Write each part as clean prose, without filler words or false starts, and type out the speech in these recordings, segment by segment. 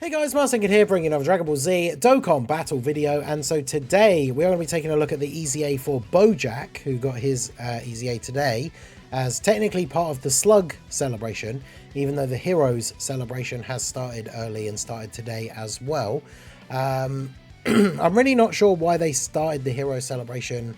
Hey guys, Marcinkin here, bringing another Dragon Ball Z Dokkan battle video, and so today we're going to be taking a look at the EZA for BOUJACK, who got his EZA today, as technically part of the Slug celebration, even though the Heroes celebration has started early and started today as well. I'm really not sure why they started the Heroes celebration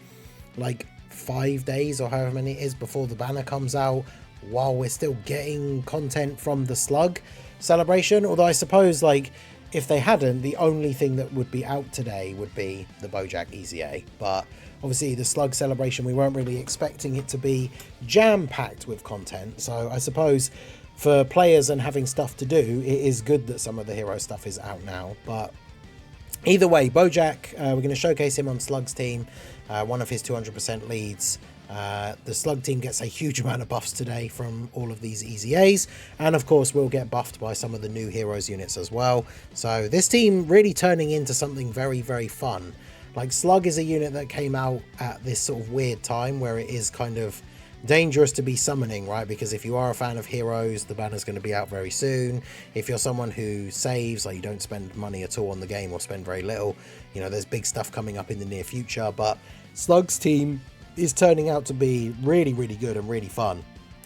like 5 days or however many it is before the banner comes out, while we're still getting content from the Slug celebration. Although I suppose, like, if they hadn't, the only thing that would be out today would be the BOUJACK EZA. But obviously the Slug celebration, we weren't really expecting it to be jam-packed with content, so I suppose for players and having stuff to do, it is good that some of the hero stuff is out now. But either way, BOUJACK, we're going to showcase him on Slug's team, one of his 200% leads. The Slug team gets a huge amount of buffs today from all of these EZAs, and of course we'll get buffed by some of the new Heroes units as well. So this team really turning into something very, very fun. Like, Slug is a unit that came out at this sort of weird time where it is kind of dangerous to be summoning, right? Because if you are a fan of Heroes, the banner's going to be out very soon. If you're someone who saves, like you don't spend money at all on the game or spend very little, you know, there's big stuff coming up in the near future. But Slug's team is turning out to be really, really good and really fun.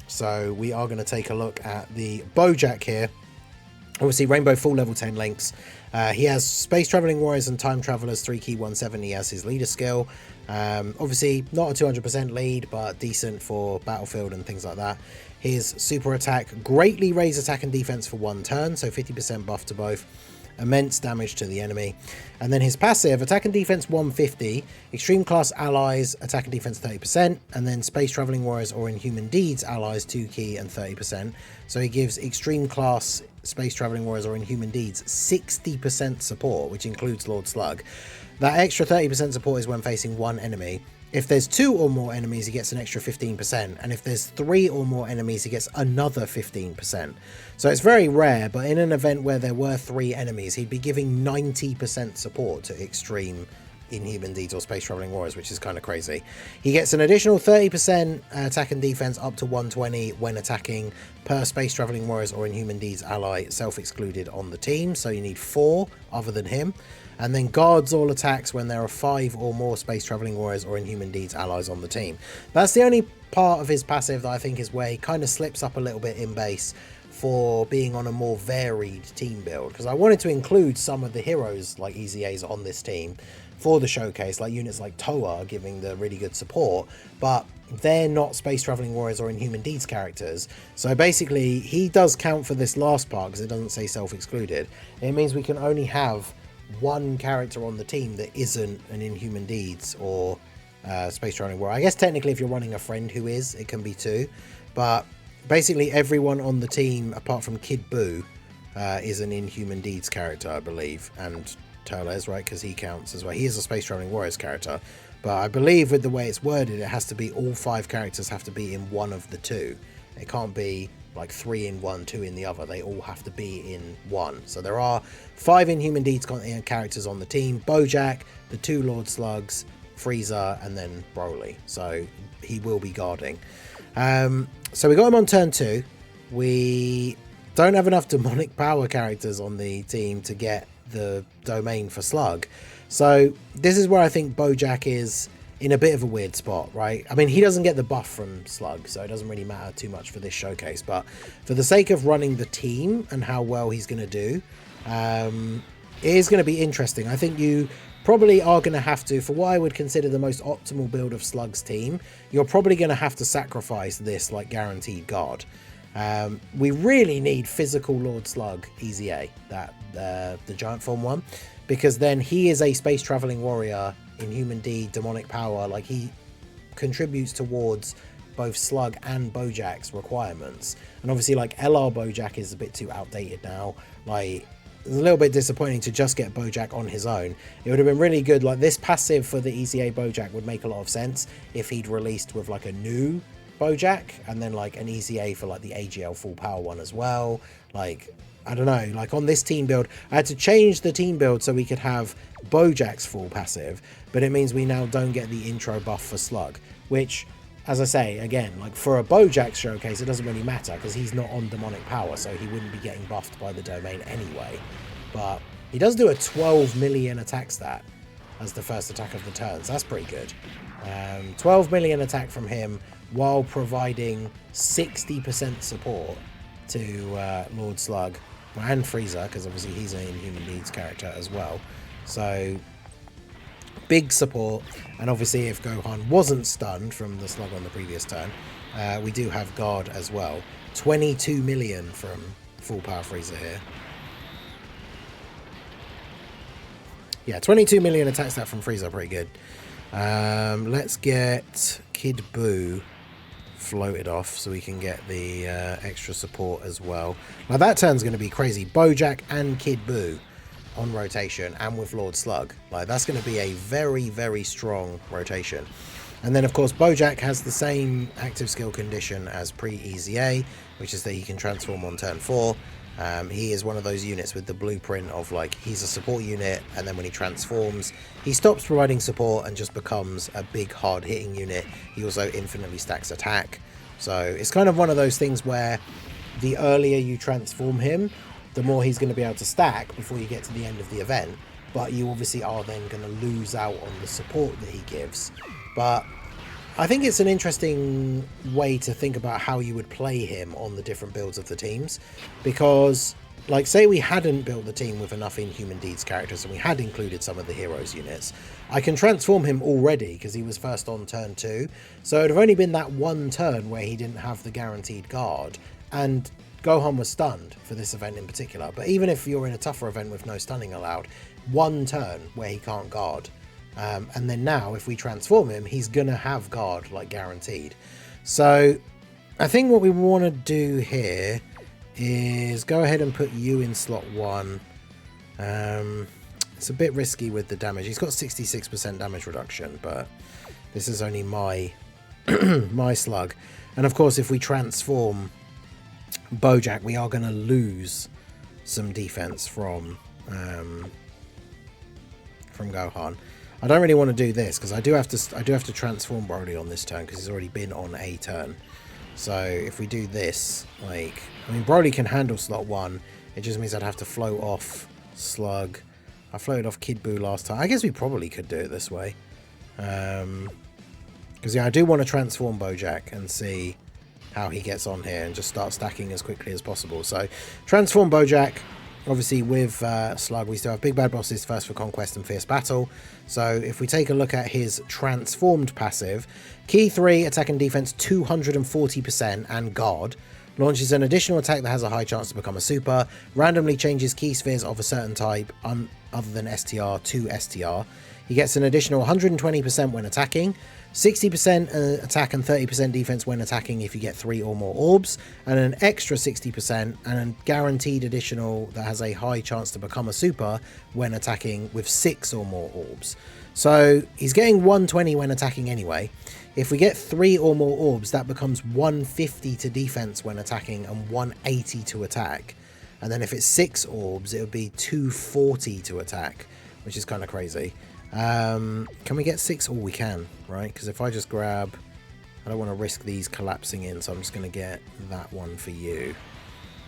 So we are going to take a look at the BOUJACK here. Obviously Rainbow full level 10 links. He has Space Traveling Warriors and Time Travelers 3 key 170 as his leader skill. Obviously not a 200% lead, but decent for battlefield and things like that. His super attack greatly raise attack and defense for 1 turn, so 50% buff to both. Immense damage to the enemy. And then his passive, attack and defense 150, extreme class allies attack and defense 30%, and then Space Traveling Warriors or Inhuman Deeds allies 2 key and 30%. So he gives extreme class Space Traveling Warriors or Inhuman Deeds 60% support, which includes Lord Slug. That extra 30% support is when facing one enemy. If there's 2 or more enemies, he gets an extra 15%, and if there's 3 or more enemies, he gets another 15%. So it's very rare, but in an event where there were 3 enemies, he'd be giving 90% support to extreme Inhuman Deeds or Space Traveling Warriors, which is kind of crazy. He gets an additional 30% attack and defense up to 120 when attacking per Space Traveling Warriors or Inhuman Deeds ally self-excluded on the team, so you need 4 other than him. And then guards all attacks when there are 5 or more Space Traveling Warriors or Inhuman Deeds allies on the team. That's the only part of his passive that I think is where he kind of slips up a little bit in base for being on a more varied team build, because I wanted to include some of the heroes like EZAs on this team for the showcase, like units like Toa giving the really good support, but they're not Space Traveling Warriors or Inhuman Deeds characters. So basically he does count for this last part because it doesn't say self-excluded. It means we can only have 1 character on the team that isn't an Inhuman Deeds or Space Traveling Warrior. I guess technically if you're running a friend who is, it can be 2, but basically everyone on the team apart from Kid Buu is an Inhuman Deeds character, I believe, and Turles, right, because he counts as well. He is a Space Traveling Warriors character, but I believe with the way it's worded, it has to be all 5 characters have to be in one of the 2. It can't be like 3 in one, 2 in the other. They all have to be in one. So there are 5 Inhuman Deeds characters on the team: BOUJACK, the 2 Lord Slugs, Frieza, and then Broly. So he will be guarding. So we got him on turn 2. We don't have enough demonic power characters on the team to get the domain for Slug. So this is where I think BOUJACK is in a bit of a weird spot, right? I mean, he doesn't get the buff from Slug, so it doesn't really matter too much for this showcase, but for the sake of running the team and how well he's going to do, it is going to be interesting. I think you probably are going to have to, for what I would consider the most optimal build of Slug's team, you're probably going to have to sacrifice this, like, guaranteed guard. We really need physical Lord Slug EZA, that the giant form one, because then he is a Space Traveling Warrior, Inhuman Deed, demonic power. Like, he contributes towards both Slug and BOUJACK's requirements. And obviously, like, LR BOUJACK is a bit too outdated now. Like, it's a little bit disappointing to just get BOUJACK on his own. It would have been really good. Like, this passive for the EZA BOUJACK would make a lot of sense if he'd released with like a new BOUJACK and then like an EZA for like the AGL full power one as well. Like, I don't know, like on this team build, I had to change the team build so we could have BOUJACK's full passive, but it means we now don't get the intro buff for Slug, which, as I say, again, like for a BOUJACK showcase, it doesn't really matter because he's not on demonic power, so he wouldn't be getting buffed by the domain anyway. but he does do a 12 million attack stat as the first attack of the turn, so that's pretty good. 12 million attack from him while providing 60% support to Lord Slug and Frieza, because obviously he's an Inhuman Deeds character as well. So big support, and obviously if Gohan wasn't stunned from the Slug on the previous turn, we do have guard as well. 22 million from full power Frieza here. Yeah, 22 million attack stat from Frieza, pretty good. Let's get Kid Buu floated off so we can get the extra support as well. Now that turn's going to be crazy. Bojack and Kid Buu on rotation, and with Lord Slug. Like, that's going to be a very, very strong rotation. And then, of course, Bojack has the same active skill condition as pre-EZA, which is that he can transform on turn 4. He is one of those units with the blueprint of, like, he's a support unit, and then when he transforms, he stops providing support and just becomes a big, hard-hitting unit. He also infinitely stacks attack. So it's kind of one of those things where the earlier you transform him, the more he's going to be able to stack before you get to the end of the event. But you obviously are then going to lose out on the support that he gives. But I think it's an interesting way to think about how you would play him on the different builds of the teams, because, like, say we hadn't built the team with enough Inhuman Deeds characters and we had included some of the heroes units, I can transform him already because he was first on turn 2, so it would have only been that one turn where he didn't have the guaranteed guard, and Gohan was stunned for this event in particular. But even if you're in a tougher event with no stunning allowed, one turn where he can't guard, and then now if we transform him, he's gonna have guard, like, guaranteed. So I think what we want to do here is go ahead and put you in slot 1. It's a bit risky with the damage. He's got 66% damage reduction, but this is only my my slug. And of course, if we transform Bojack, we are going to lose some defense from Gohan. I don't really want to do this because I do have to transform Broly on this turn because he's already been on a turn. So if we do this, like, I mean, Broly can handle slot 1. It just means I'd have to float off Slug. I floated off Kid Buu last time. I guess we probably could do it this way. Because yeah, I do want to transform Bojack and see how he gets on here and just start stacking as quickly as possible. So transform Bojack. Obviously with Slug we still have Big Bad Bosses, First for Conquest and Fierce Battle. So if we take a look at his transformed passive, Key 3, attack and defense 240% and guard. Launches an additional attack that has a high chance to become a super. Randomly changes key spheres of a certain type other than STR to STR. He gets an additional 120% when attacking, 60% attack and 30% defense when attacking if you get 3 or more orbs, and an extra 60% and a guaranteed additional that has a high chance to become a super when attacking with 6 or more orbs. So he's getting 120 when attacking anyway. If we get 3 or more orbs, that becomes 150 to defense when attacking and 180 to attack. And then if it's 6 orbs, it would be 240 to attack, which is kind of crazy. Can we get 6? Oh, we can, right? Because if I just grab, I don't want to risk these collapsing in, so I'm just going to get that one for you.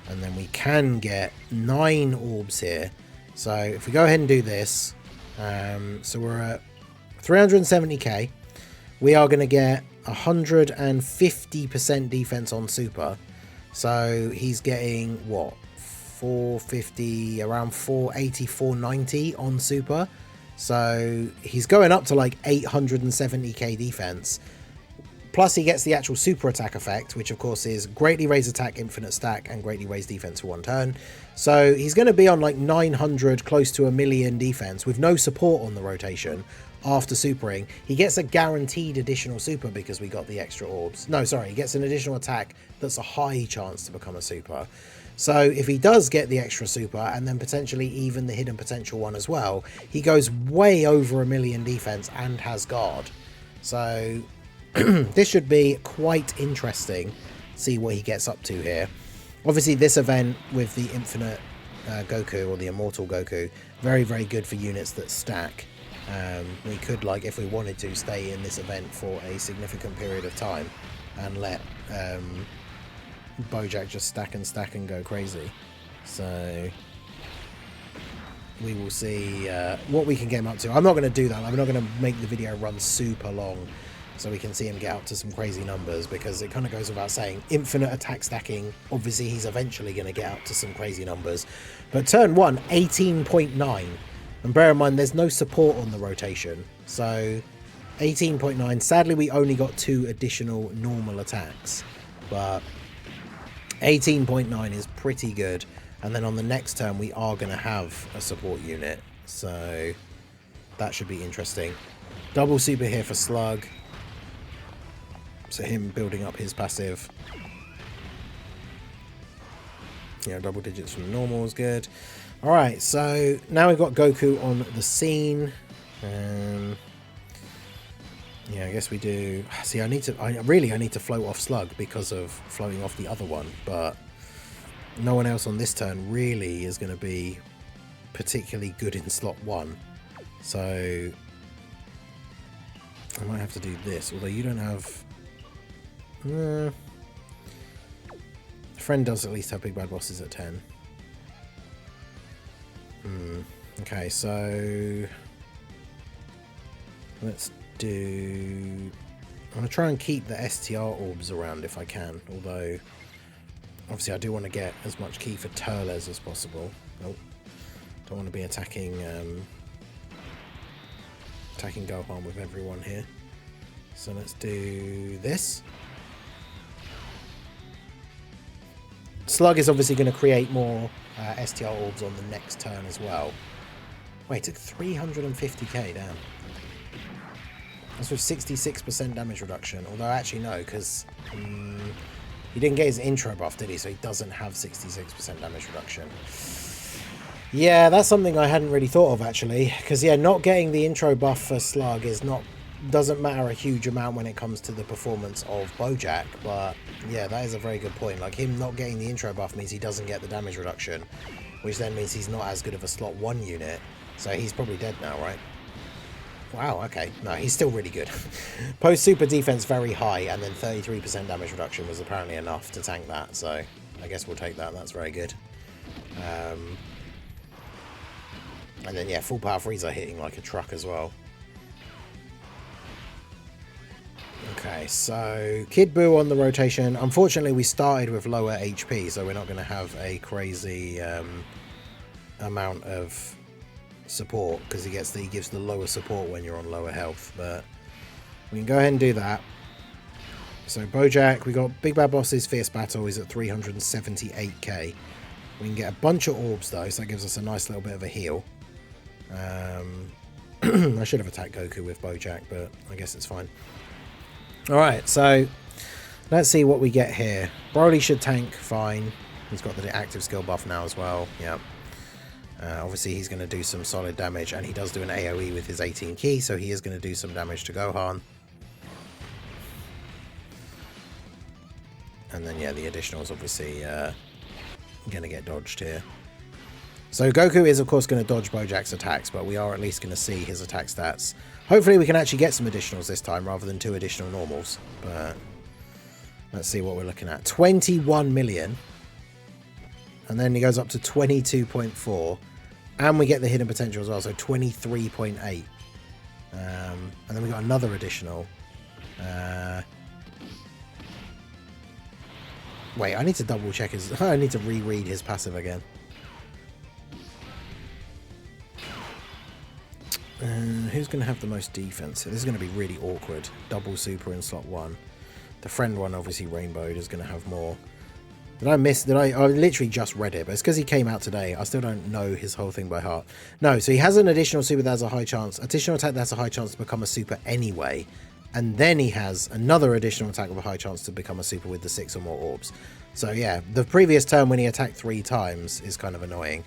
And then we can get 9 orbs here. So if we go ahead and do this, so we're at 370k. We are going to get 150% defense on super. So he's getting, what, 450, around 480, 490 on super. So he's going up to like 870k defense. Plus he gets the actual super attack effect, which of course is greatly raise attack, infinite stack, and greatly raise defense for 1 turn. So he's going to be on like 900, close to 1 million defense with no support on the rotation after supering. He gets a guaranteed additional super because we got the extra orbs. No, sorry, he gets an additional attack that's a high chance to become a super. So if he does get the extra super and then potentially even the hidden potential one as well, he goes way over 1 million defense and has guard. So this should be quite interesting. See what he gets up to here. Obviously this event with the infinite Goku, or the immortal Goku, very, very good for units that stack. We could, like, if we wanted to, stay in this event for a significant period of time and let Bojack just stack and go crazy. So we will see what we can get him up to. I'm not going to do that. I'm not going to make the video run super long so we can see him get up to some crazy numbers, because it kind of goes without saying, infinite attack stacking, obviously he's eventually going to get up to some crazy numbers. But turn 1, 18.9. And bear in mind, there's no support on the rotation. So 18.9. Sadly, we only got 2 additional normal attacks. But 18.9 is pretty good. And then on the next turn, we are going to have a support unit. So that should be interesting. Double super here for Slug. So him building up his passive. Yeah, double digits from normal is good. Alright, so now we've got Goku on the scene. Yeah, I guess we do. See, I need to float off Slug because of floating off the other one, but no one else on this turn really is going to be particularly good in slot 1. So I might have to do this, although you don't have... Friend does at least have big bad bosses at 10. Okay, so let's do... I'm going to try and keep the STR orbs around if I can, although obviously I do want to get as much key for Turles as possible. Oh, don't want to be attacking Gohan with everyone here. So let's do this. Slug is obviously going to create more STR orbs on the next turn as well. Wait, it took 350k down. That's with 66% damage reduction. Although actually no, because he didn't get his intro buff, did he? So he doesn't have 66% damage reduction. Yeah, that's something I hadn't really thought of actually. Because yeah, not getting the intro buff for Slug doesn't matter a huge amount when it comes to the performance of Bojack, but yeah, that is a very good point. Like, him not getting the intro buff means he doesn't get the damage reduction, which then means he's not as good of a slot 1 unit, so he's probably dead now, right? Wow, okay. No, he's still really good. Post super defense very high, and then 33% damage reduction was apparently enough to tank that, so I guess we'll take that. That's very good. And then yeah, full power Frieza hitting like a truck as well. Okay, so Kid Buu on the rotation. Unfortunately, we started with lower HP, so we're not going to have a crazy amount of support, because he gives the lower support when you're on lower health. But we can go ahead and do that. So Bojack, we got Big Bad Boss's Fierce Battle is at 378k. We can get a bunch of orbs though, so that gives us a nice little bit of a heal. I should have attacked Goku with Bojack, but I guess it's fine. Alright, so let's see what we get here. Broly should tank fine. He's got the active skill buff now as well. Yeah. Obviously, he's going to do some solid damage, and he does do an AoE with his 18 key, so he is going to do some damage to Gohan. And then, yeah, the additional is obviously going to get dodged here. So Goku is, of course, going to dodge Bojack's attacks, but we are at least going to see his attack stats. Hopefully we can actually get some additionals this time rather than 2 additional normals. But let's see what we're looking at. 21 million. And then he goes up to 22.4. And we get the hidden potential as well, so 23.8. And then we got another additional. Wait, I need to double check his... I need to reread his passive again. Who's going to have the most defense? This is going to be really awkward. Double super in slot 1. The friend one, obviously Rainbowed, is going to have more. I literally just read it, but it's because he came out today. I still don't know his whole thing by heart. No, so he has an additional super that has a high chance. Additional attack that has a high chance to become a super anyway. And then he has another additional attack with a high chance to become a super with the 6 or more orbs. So yeah, the previous turn when he attacked 3 times is kind of annoying.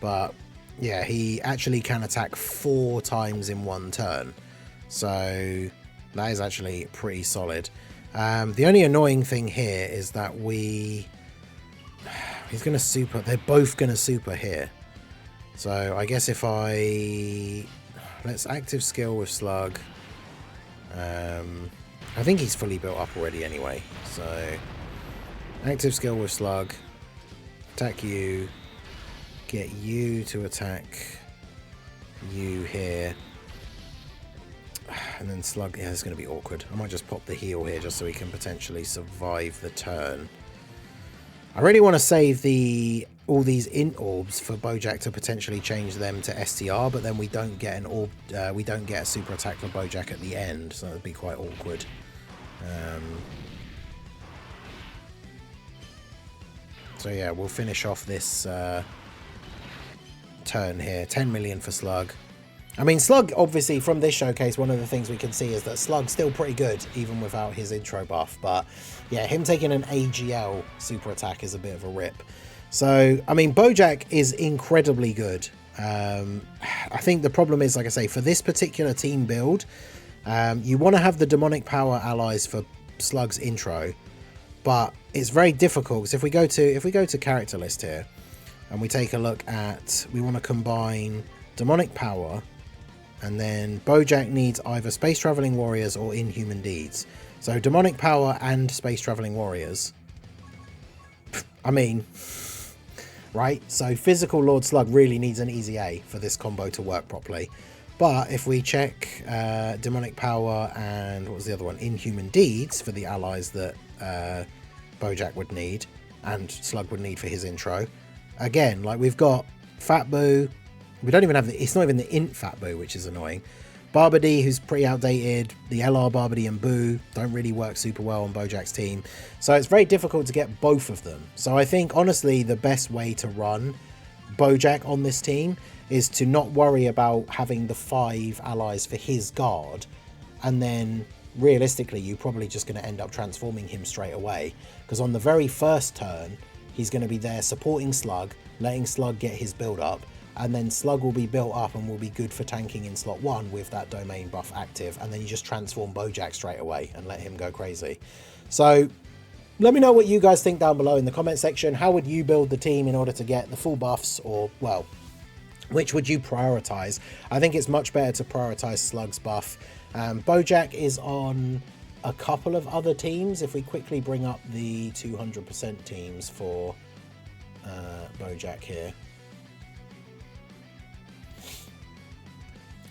But yeah, he actually can attack 4 times in 1 turn. So that is actually pretty solid. The only annoying thing here is that he's going to super... They're both going to super here. So I guess if let's active skill with Slug. I think he's fully built up already anyway. So active skill with Slug. Attack you. Get you to attack you here. And then Slug, yeah, it's going to be awkward. I might just pop the heal here just so he can potentially survive the turn. I really want to save all these int orbs for Bojack to potentially change them to STR, but then we don't get an orb, we don't get a super attack for Bojack at the end, so that would be quite awkward. So yeah, we'll finish off this turn here. 10 million for Slug. I mean, Slug, obviously, from this showcase, one of the things we can see is that Slug's still pretty good, even without his intro buff. But, yeah, him taking an AGL super attack is a bit of a rip. So, I mean, Bojack is incredibly good. I think the problem is, like I say, for this particular team build, you want to have the demonic power allies for Slug's intro. But it's very difficult, because if we go to character list here, and we take a look at, we want to combine demonic power, and then Bojack needs either Space Traveling Warriors or Inhuman Deeds. So Demonic Power and Space Traveling Warriors. I mean, right? So Physical Lord Slug really needs an EZA for this combo to work properly. But if we check Demonic Power and what was the other one? Inhuman Deeds for the allies that Bojack would need and Slug would need for his intro. Again, like we've got Fat Boo. We don't even have it's not even the int Fat Boo, which is annoying. Barbadee, who's pretty outdated. The LR Barbadee and Boo don't really work super well on Bojack's team. So it's very difficult to get both of them. So I think, honestly, the best way to run Bojack on this team is to not worry about having the 5 allies for his guard. And then, realistically, you're probably just going to end up transforming him straight away. Because on the very first turn, he's going to be there supporting Slug, letting Slug get his build up. And then Slug will be built up and will be good for tanking in slot 1 with that domain buff active. And then you just transform Bojack straight away and let him go crazy. So let me know what you guys think down below in the comment section. How would you build the team in order to get the full buffs? Or, well, which would you prioritize? I think it's much better to prioritize Slug's buff. Bojack is on a couple of other teams. If we quickly bring up the 200% teams for Bojack here.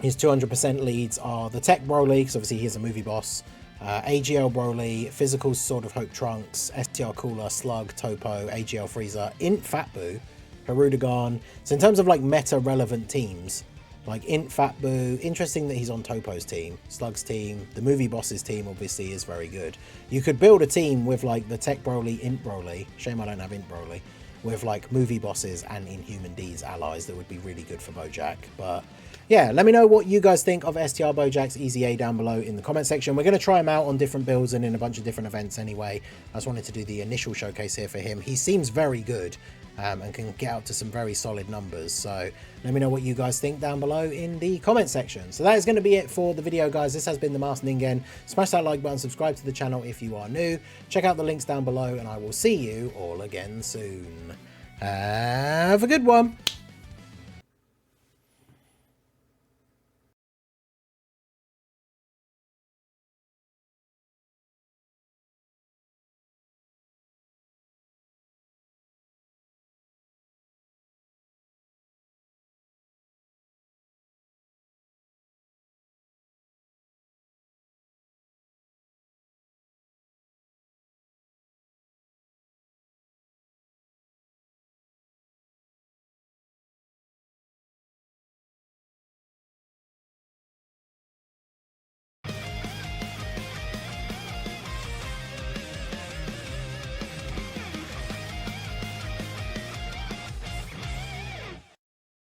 His 200% leads are the Tech Broly, because obviously he's a movie boss, AGL Broly, Physical Sword of Hope Trunks, STR Cooler, Slug, Topo, AGL Frieza, Int Fat Boo, Hirudegarn. So in terms of like meta relevant teams, like Int Fat Boo, interesting that he's on Topo's team, Slug's team, the movie boss's team obviously is very good. You could build a team with like the Tech Broly, Int Broly, shame I don't have Int Broly, with like movie bosses and Inhuman D's allies that would be really good for Bojack. But yeah, let me know what you guys think of STR Bojack's EZA down below in the comment section. We're going to try him out on different builds and in a bunch of different events anyway. I just wanted to do the initial showcase here for him. He seems very good and can get out to some very solid numbers. So let me know what you guys think down below in the comment section. So that is going to be it for the video, guys. This has been the Masked Ningen. Smash that like button, subscribe to the channel if you are new. Check out the links down below and I will see you all again soon. Have a good one.